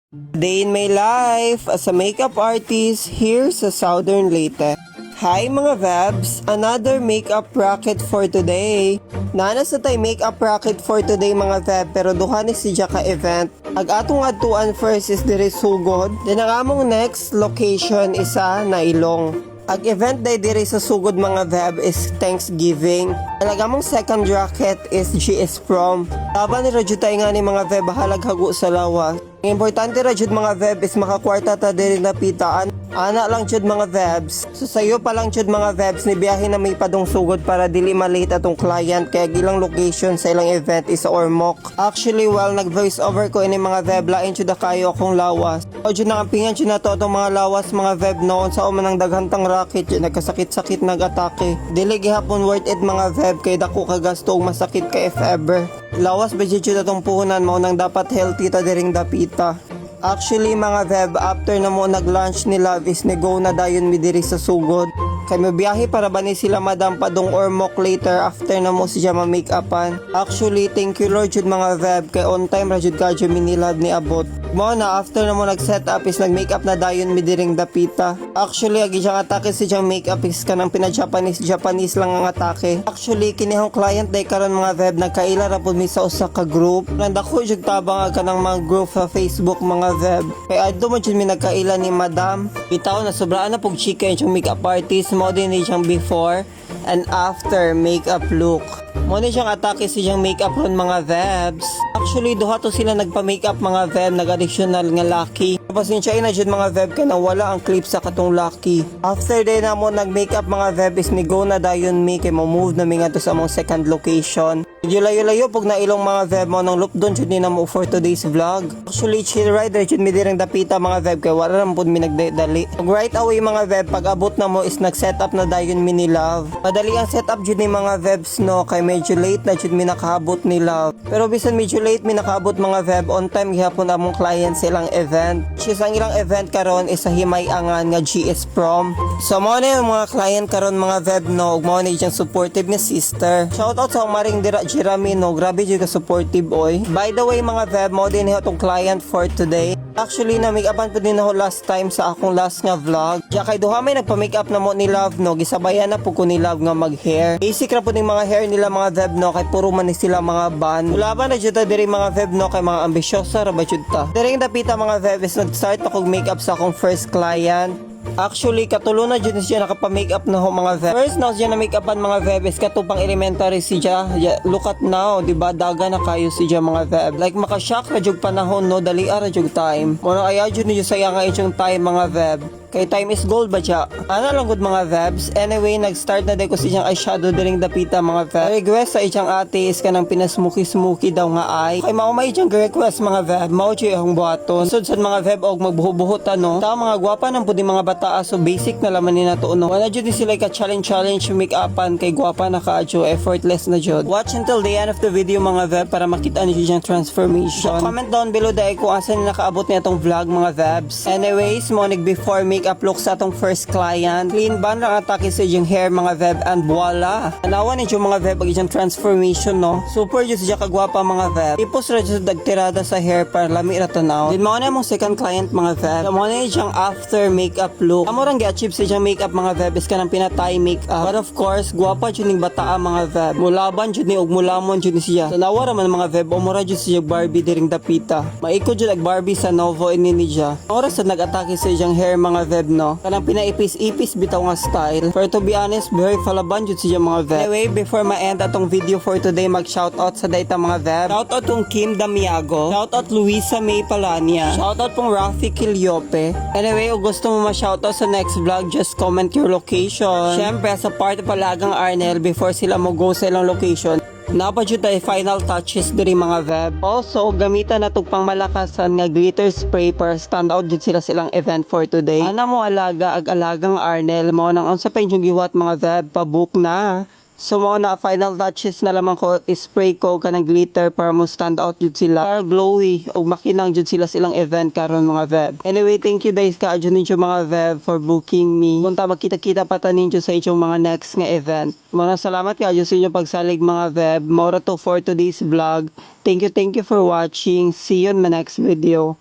Day in my life as a makeup artist here sa Southern Leyte. Hi mga Vabs! Another makeup rocket for today. Nana sa tay makeup rocket for today mga Vab, pero duha ni si Jaka event. Ag atong adtuan first is diri sugod. Then ang among next location isa na Ilong. Ag event day diri sa sugod mga Vab is Thanksgiving. Ang among second rocket is GS Prom. Laban ni Radyo tayo nga ni mga Vab halag hago sa lawas. Ang importante ra jud mga Vab is makakwarta ta diri na pitaan. Ana lang jud mga Vabs. So sayo pa lang jud mga Vabs ni biyahe na may padong sugod para dili malate atong client kaya gilang location sa ilang event is sa Ormoc. Actually while nag voice over ko ini mga Vab lain jud kayo akong lawas. O jud nakampingan jud na to atong mga lawas mga Vab noon sa umanang daghantang racket jud nagkasakit-sakit nag-atake. Dili gihapon worth it mga Vab kay dako ka gasto ug masakit ka if ever. Lawas ba jud atong puhunan mao nang dapat healthy ta diring dapita. Actually mga Vab, after na mo nag-lunch ni Love is ni-go na dayon mi diri sa sugod. Kay mabiyahe para ba ni sila Madam Padong Ormoc later after na mo siya ma-make-upan. Actually, thank you Lord jud mga Vab, kay on time ra jud ka jud mi ni Love ni abot. Mo na after na mo nag-set up is nag-makeup na dayon mi diring dapita. Actually, agi siyang atake si siyang makeup is kanang Japanese lang ang atake. Actually, kinihang client day karon mga Vab, nagkaila ra pud mi sa usa ka group. Nandako jud tabang kanang mga group sa Facebook mga Vab. Kay adto man jud mi nagkaila ni Madam. Bitaw na sobraan na pug chika yung makeup artist mo din ni siyang before and after makeup look. Mo ni siyang atake si siyang makeup ron mga Vabs. Actually duha to sila nagpa-makeup mga Vab, nag-additional nga Lucky. Pasensya na jud mga Vab kay nawala ang clip sa katong Lucky. After day na mo nag-makeup mga Vab is ni go na dayon mi kay mo move na mi nga to sa among second location. Medyo layo-layo pag na ilong mga Vab mo nang loop doon jud ni na mo for today's vlog. Actually chill rider jud mi dirang dapita mga Vab kay wala ram pud mi nagdali. Right away mga Vab pag abot na mo is nag-set up na dayon mi ni Love. Madali ang setup jud ni mga Vabs no kay medyo late na jud mi nakaabot ni Love. Pero bisan medyo late mi nakaabot mga Vab, on time gihapon among client sa ilang event. Which ang ilang event karon is sa himay-angan nga GS Prom. So mo na yung mga client karon mga Vab no, ug mo na yung supportive ni sister. Shoutout sa maring dira Jeremy no, grabe jud ka supportive oy. By the way mga Vab, mo din itong client for today. Actually na make-upan po din ako last time sa akong last nga vlog. Diya kay duha may nagpa-makeup na mo ni Love no, gisabayan na po ko ni Love nga mag-hair. Basic ra po ning mga hair nila mga Vab no, kay puro man ni sila mga ban. Wala ba na jud ta diri mga Vab no, kay mga ambisyosa ra ba jud ta. Diri dapita mga Vab is nag-start ako makeup sa akong first client. Actually, katulo na dyan siya nakapa-makeup na ho mga Vab. First na siya na make-upan mga Vab is katupang elementary siya. Look at now, diba? Daga na kayo siya mga Vab. Like makashock na jug panahon no, dali ara jug time. Muna kaya jud niyo sayang nga inyong time mga Vab. Kay time is gold ba siya? Ano lang good mga Vabs? Anyway, nag-start na din ko siyang eyeshadow diring dapita mga Vab. Request sa iyang ate is kanang pinasmuki-smuki daw nga ay. Kay mao may iyang request mga Vab. Mao siya yung buhaton. Sud sa mga Vab og magbuhot ano. Ta mga gwapa nang pudi mga bata so basic na laman ni nato no. Wala jud sila ka challenge make-upan kay gwapa na kaadyo, effortless na jud. Watch until the end of the video mga Vab para makita niyo yung transformation. So, comment down below dahil kung asan nakaabot niya tong vlog mga Vabs. Anyways, mo before makeup look sa atong first client. Clean ban lang atake sa yung hair mga Vab and voila. Tanawan niyo mga Vab ang yung transformation no. Super jud siya kagwapa mga Vab. Tipos ra jud dagtirada sa hair para lami ra tanaw. Din mao na mong second client mga Vab. Mo na yung after makeup look. Amo rang gi-achieve sa yung makeup mga Vab is kanang pinatay makeup. But of course, gwapa jud ning bataa mga Vab. Mulaban jud ni og mulamon jud ni siya. Tanawa ra man mga Vab o mura jud siya Barbie diring dapita. Maiko jud ag Barbie sa Novo ini niya. Oras sa nag-atake sa yung hair mga Vab no. Kanang pinaipis-ipis bitaw nga style. For to be honest, very falaban jud siya mga Vab. Anyway, before ma-end atong video for today, mag-shoutout sa data mga Vab. Shoutout tong Kim Damiago. Shoutout Luisa May Palania. Shoutout pong Rafi Kiliope. Anyway, kung gusto mo ma-shoutout sa next vlog, just comment your location. Syempre, sa part palagang Arnel before sila mo go sa ilang location. Napadjud tayo final touches diri mga Vab. Also, gamitan na itong pangmalakasan nga glitter spray para stand out jud sila silang event for today. Ana mo alaga ag-alagang Arnel mo nang unsa pa yung giwat mga Vab, pabook na. So mo na final touches na lamang ko spray ko kanang glitter para mo stand out jud sila. Para glowy o makinang jud sila silang event karon mga Vab. Anyway, thank you guys kaadyo ninyo mga Vab for booking me. Punta magkita-kita pa ta ninyo sa inyong mga next nga event. Maraming salamat kaadyo sa inyong pagsalig mga Vab. Mora to for today's vlog. Thank you for watching. See you in my next video.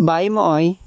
Bye mo, oy.